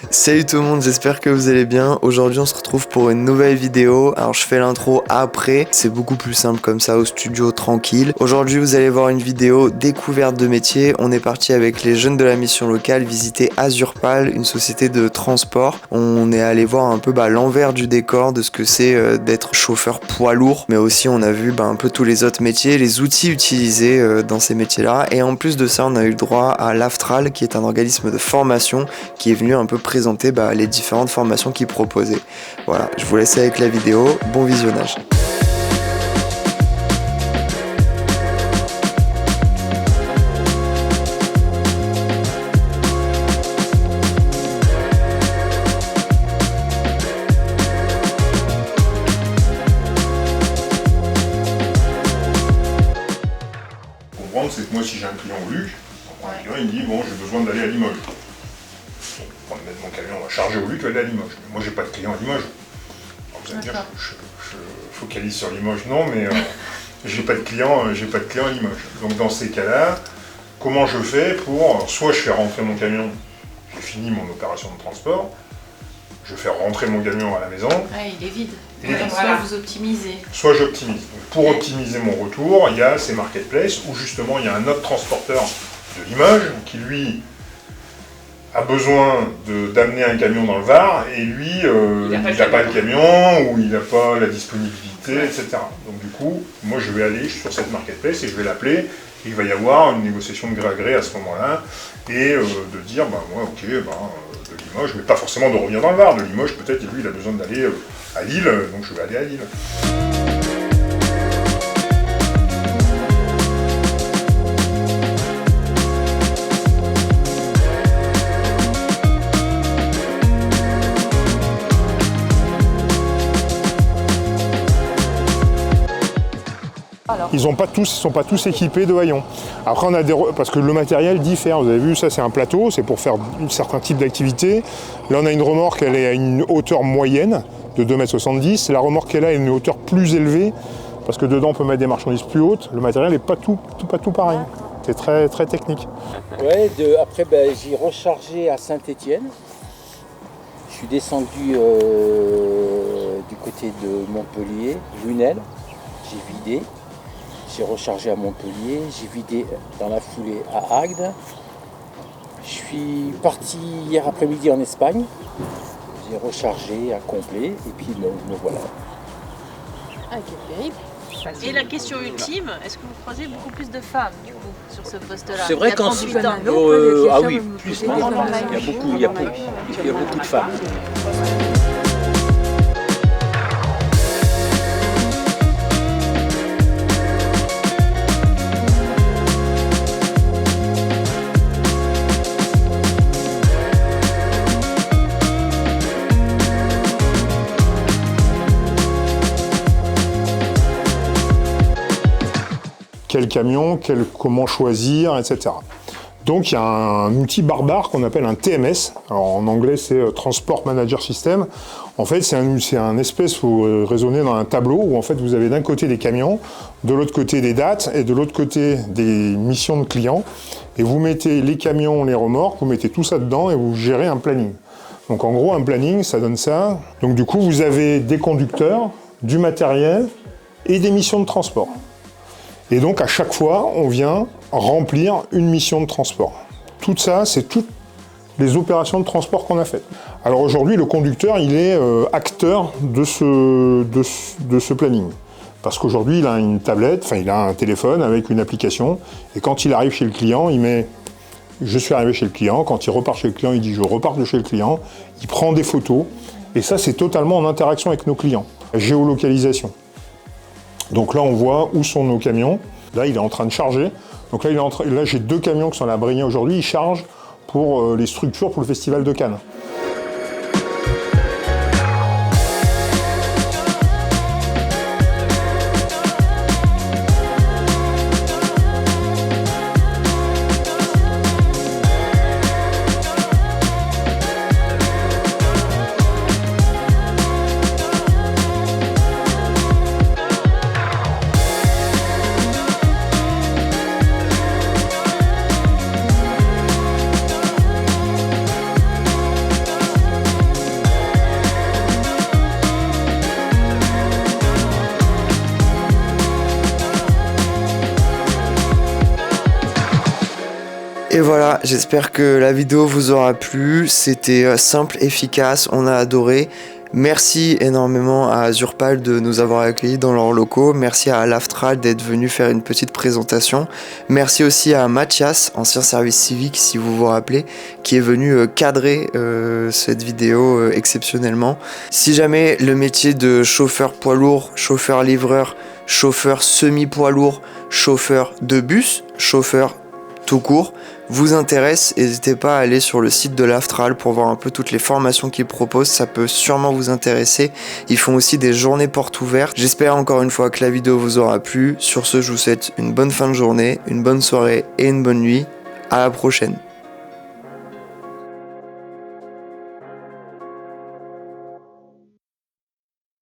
Salut tout le monde, j'espère que vous allez bien. Aujourd'hui on se retrouve pour une nouvelle vidéo. Alors je fais l'intro après, c'est beaucoup plus simple comme ça au studio tranquille. Aujourd'hui vous allez voir une vidéo découverte de métier. On est parti avec les jeunes de la mission locale visiter Azurpal, une société de transport. On est allé voir un peu l'envers du décor de ce que c'est d'être chauffeur poids lourd. Mais aussi on a vu un peu tous les autres métiers, les outils utilisés dans ces métiers-là. Et en plus de ça on a eu le droit à l'AFTRAL qui est un organisme de formation qui est venu un peu présenter les différentes formations qu'ils proposaient. Voilà, je vous laisse avec la vidéo, bon visionnage. Comprendre, c'est que moi si j'ai un client au Luc, un client il me dit bon j'ai besoin d'aller à Limoges. On va mettre mon camion, on va charger au Luc, on va aller à Limoges. Mais moi j'ai pas de client à Limoges. Alors vous allez me dire je focalise sur Limoges, non mais j'ai pas de client à Limoges. Donc dans ces cas-là, comment je fais pour soit je fais rentrer mon camion, j'ai fini mon opération de transport, je fais rentrer mon camion à la maison. Ouais, il est vide. Soit vous optimisez. Soit j'optimise. Donc, pour optimiser mon retour, il y a ces marketplaces où justement il y a un autre transporteur de Limoges qui lui a besoin d'amener un camion dans le Var et lui il n'a pas le camion ou il n'a pas la disponibilité, etc. Donc du coup, moi je vais aller sur cette marketplace et je vais l'appeler et il va y avoir une négociation de gré à gré à ce moment-là et de dire moi ok de Limoges, mais pas forcément de revenir dans le Var, de Limoges peut-être lui il a besoin d'aller à Lille, donc je vais aller à Lille. Ils ne sont pas tous équipés de haillons. Après, on a parce que le matériel diffère. Vous avez vu, ça c'est un plateau, c'est pour faire un certain type d'activité. Là, on a une remorque, elle est à une hauteur moyenne de 2,70 m. La remorque qu'elle a une hauteur plus élevée, parce que dedans, on peut mettre des marchandises plus hautes. Le matériel n'est pas tout pareil. C'est très, très technique. Ouais, après, j'ai rechargé à Saint-Étienne. Je suis descendu du côté de Montpellier, Lunel. J'ai vidé. J'ai rechargé à Montpellier, j'ai vidé dans la foulée à Agde. Je suis parti hier après-midi en Espagne. J'ai rechargé à complet et puis me voilà. Ah, quel périple. Et la question ultime, est-ce que vous croisez beaucoup plus de femmes du coup, sur ce poste-là? C'est vrai qu'en 38 ans. ah oui, plus. Il y a beaucoup de femmes. Quel camion, comment choisir, etc. Donc il y a un outil barbare qu'on appelle un TMS. Alors, en anglais c'est Transport Manager System. En fait c'est un espèce où vous raisonnez dans un tableau où en fait vous avez d'un côté des camions, de l'autre côté des dates et de l'autre côté des missions de clients. Et vous mettez les camions, les remorques, vous mettez tout ça dedans et vous gérez un planning. Donc en gros un planning ça donne ça. Donc du coup vous avez des conducteurs, du matériel et des missions de transport. Et donc à chaque fois, on vient remplir une mission de transport. Tout ça, c'est toutes les opérations de transport qu'on a faites. Alors aujourd'hui, le conducteur, il est acteur de ce planning. Parce qu'aujourd'hui, il a une tablette, il a un téléphone avec une application. Et quand il arrive chez le client, il met « je suis arrivé chez le client ». Quand il repart chez le client, il dit « je repars de chez le client ». Il prend des photos. Et ça, c'est totalement en interaction avec nos clients. La géolocalisation. Donc là, on voit où sont nos camions. Là, il est en train de charger. Donc là, j'ai 2 camions qui sont à la Brigny aujourd'hui. Ils chargent pour les structures pour le Festival de Cannes. Et voilà, j'espère que la vidéo vous aura plu. C'était simple, efficace, on a adoré. Merci énormément à Azurpal de nous avoir accueillis dans leurs locaux. Merci à Laftral d'être venu faire une petite présentation. Merci aussi à Mathias, ancien service civique si vous vous rappelez, qui est venu cadrer cette vidéo exceptionnellement. Si jamais le métier de chauffeur poids lourd, chauffeur livreur, chauffeur semi-poids lourd, chauffeur de bus, chauffeur tout court vous intéresse, n'hésitez pas à aller sur le site de l'Aftral pour voir un peu toutes les formations qu'ils proposent, ça peut sûrement vous intéresser. Ils font aussi des journées portes ouvertes. J'espère encore une fois que la vidéo vous aura plu. Sur ce, je vous souhaite une bonne fin de journée, une bonne soirée et une bonne nuit. À la prochaine.